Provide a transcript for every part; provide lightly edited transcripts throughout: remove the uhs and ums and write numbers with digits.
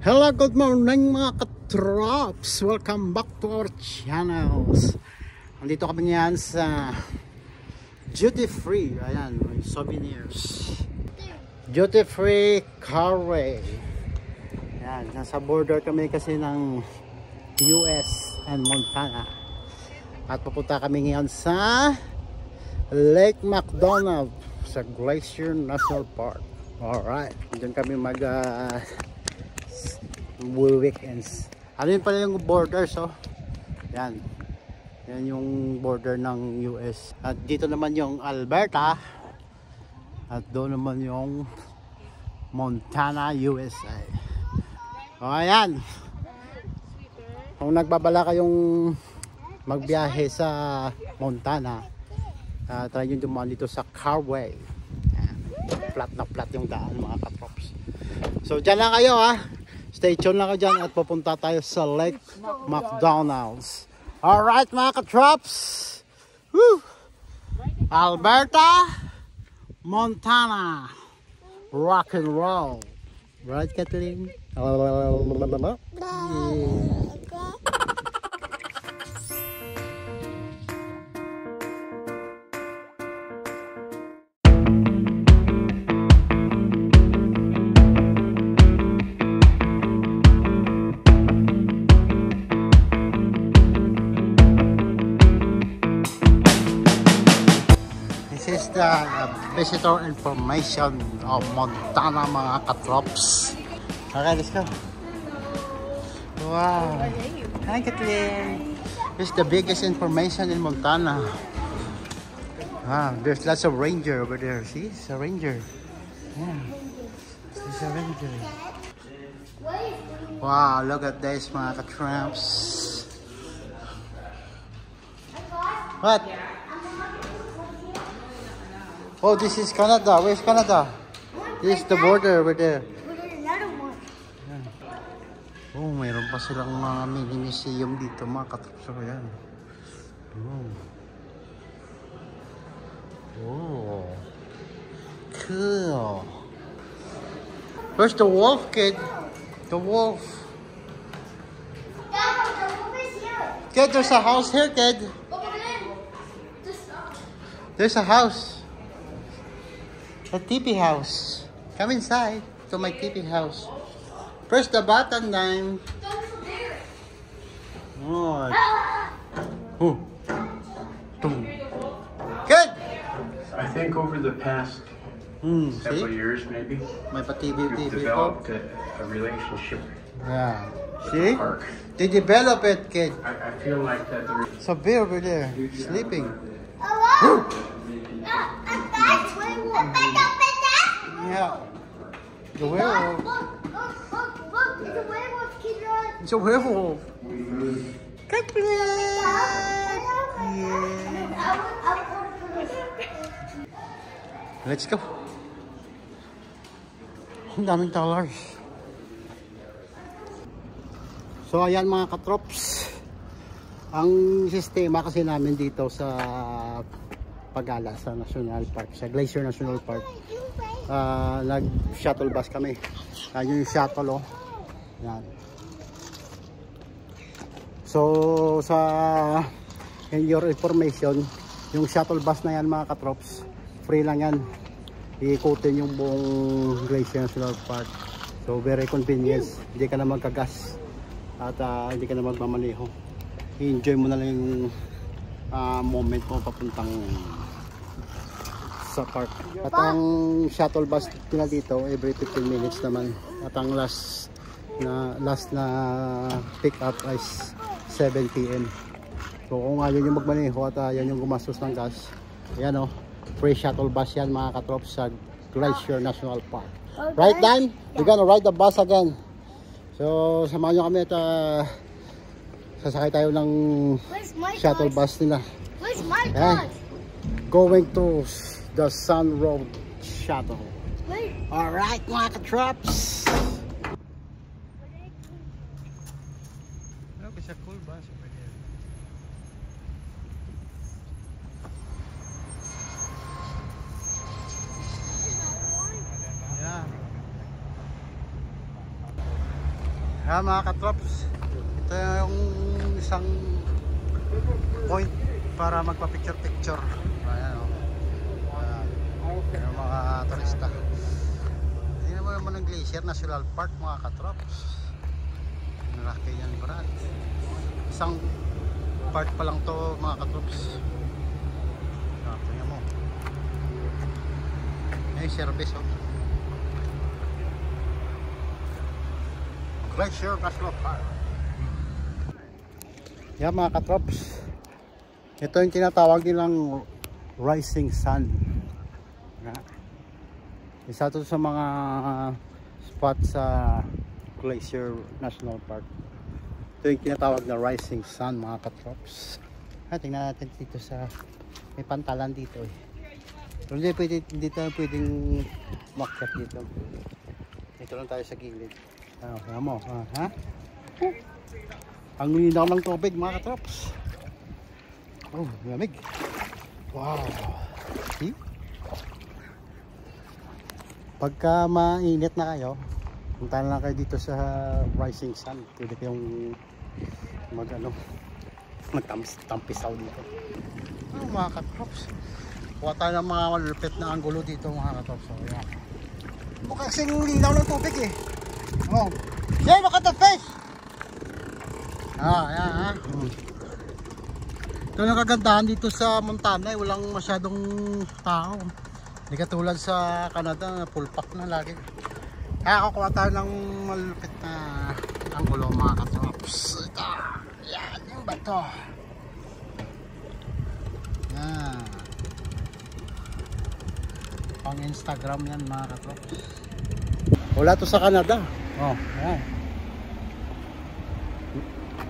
Hello, good morning mga katrops. Welcome back to our channels. Nandito kami ngayon sa Duty Free. Ayan, may souvenirs. Duty Free Carway. Ayan, nasa border kami kasi ng US and Montana. At pupunta kami ngayon sa Lake McDonald sa Glacier National Park. Alright, dyan kami weekends. Ano yun pala yung border, so yan yung border ng US. At dito naman yung Alberta at doon naman yung Montana, USA. O ayan, kung nagbabala kayong magbiyahe sa Montana, try nyo dumaan dito sa Carway. Flat na flat yung daan mga katrops. So dyan lang kayo ha. Stay tuned lang kayo dyan at pupunta tayo sa Lake McDonald's. Alright mga katrops. Woo! Alberta, Montana. Rock and roll. Right, Kathleen? Yeah. This is the visitor information of Montana mga katrops. Okay, let's go. Wow. Hi Kathleen. This is the biggest information in Montana. There's lots of ranger over there. See, it's a ranger. Yeah, it's a ranger. Wow, look at this mga katrops. What? Oh, this is Canada. Where's Canada? This is the border over there. Oh, mayroon pa silang mga mini-museum dito mga katrops. So, yan. Oh. Cool. Where's the wolf, kid? The wolf. Kid, there's a house here, kid. There's a house. A teepee house. Come inside to my teepee house. Press the button, then. Oh. Good. I think over the past several years, maybe, we've developed a relationship. Yeah. See? The park. They develop it, kid. I feel like that. It's a bear over there sleeping. Yeah. The werewolf. It's a werewolf. Yeah. Let's go. Ang daming dollars. So ayan mga katrops. Ang sistema kasi namin dito sa Pagala sa National Park, sa Glacier National Park, nag-shuttle bus kami. Yun yung shuttle, oh. Yan. So sa in your information, yung shuttle bus na yan mga katrops, free lang yan. Iikutin yung buong Glacier National Park. So very convenient. Hindi ka na magkagas at hindi ka na magmamaneho. I-enjoy mo na lang yung moment mo papuntang sa park. At ang shuttle bus nila dito every 15 minutes naman. At ang last na pick up is 7 PM. So kung ayaw yung magmaneho at yan yung gumastos ng gas, yan o, free shuttle bus yan mga katrops sa Glacier National Park. Right, Dan? We're gonna ride the bus again. So samahan nyo kami at sasakay tayo ng shuttle bus nila. Where's my bus? Going to the Sun Road Shuttle. Alright mga katrops. Look, it's a cool bus over here. Yeah. Ayan mga katrops, ito yung isang point para magpa-picture-picture. Ayan o. Ayan yung mga turista. Hindi naman ang Glacier National Park mga katrops. Malaki yan brad. Isang part pa lang to mga katrops. Tingnan mo. May service oh. Glacier National Park. Yan mga katrops, ito yung tinatawag nilang rising sun. Isa to sa mga spot sa Glacier National Park. Ito yung tinatawag na rising sun mga katrops. Tingnan natin dito sa may pantalan dito eh. Pero hindi tayo pwedeng umakyat dito. Dito lang tayo sa gilid. Alam mo, ha? Ang linaw ng tubig mga katrops. Oh, lamig. Wow. See? Pagka mainit na kayo, punta lang kayo dito sa rising sun. Pwede kayong magtampisaw dito. Oh, mga katrops. Kuha tayo ng mga malulupit na anggulo dito mga katrops. So, yeah. Mukha kasing linaw ng tubig eh. Oh. Jay, look at the fish! Ayan ha. Ito yung kagandahan dito sa Montana eh. Walang masyadong tao. Hindi katulad sa Canada, full pack na lagi. Kaya kukuha tayo ng malupit na anggulo mga katrops. Ito. Yan yung bato. Yan. Pang Instagram yan mga katrops. Wala to sa Canada. Oh, ayan.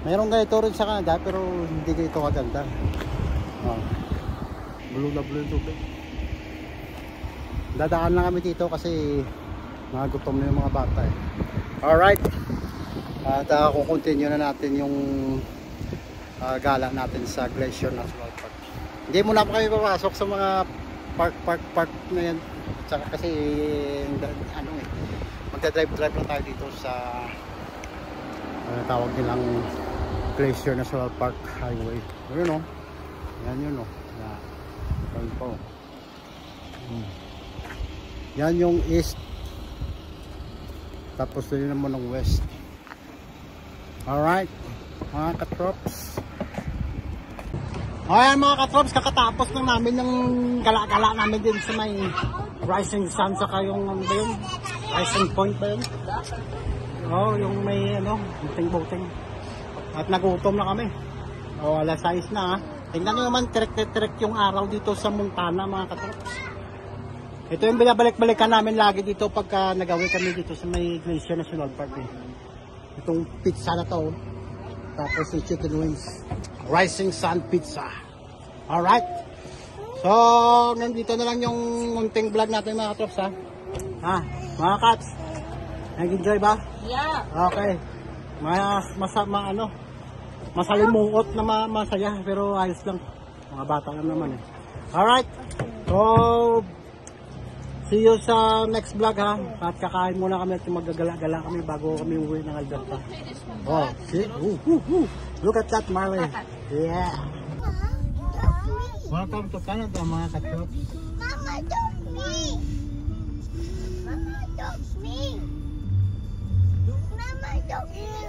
Mayroong ganito rin sa Canada pero hindi ganito kaganda. Oh. Blue na blue yung tubig. Dadaan lang kami dito kasi nagutom na yung mga bata eh. Alright. At kukontinue na natin yung gala natin sa Glacier National Park. Hindi muna pa kami papasok sa mga park na yan. Tsaka kasi ano eh, magdadrive lang tayo dito sa tawag nilang Glacier National Park Highway. Yun o. Yan yun o. Yan po. Yan yung east. Tapos yun naman ng west. Alright. Mga katrops. Ayan mga katrops, kakatapos lang namin yung gala-gala namin din sa may rising sun, saka yung ano ba yun? Rising point ba yun? Oh, yung may ano, boating. At nagutom na kami. Oh, alas 6 na ha. Tingnan nyo naman, direct yung araw dito sa Montana mga katrops. Ito yung binabalik-balikan namin lagi dito pagka nagawi kami dito sa may Glacier National Park eh. Itong pizza na to. Tapos yung chicken wings. Rising Sun Pizza. Alright. So, nandito na lang yung munting vlog natin mga katrops ha. Ha, mga kats. Nag-enjoy ba? Yeah. Okay. Masalimuot na masaya pero ayos lang. Mga bata lang naman eh. Alright. So, see you sa next vlog ha. At kakain muna kami at magagala-gala kami bago kami uwi ng Alberta. Oh, see? Look at that, Marley. Yeah. Welcome to Canada mga katrops. Mama took me. Mama took me. Mama took me.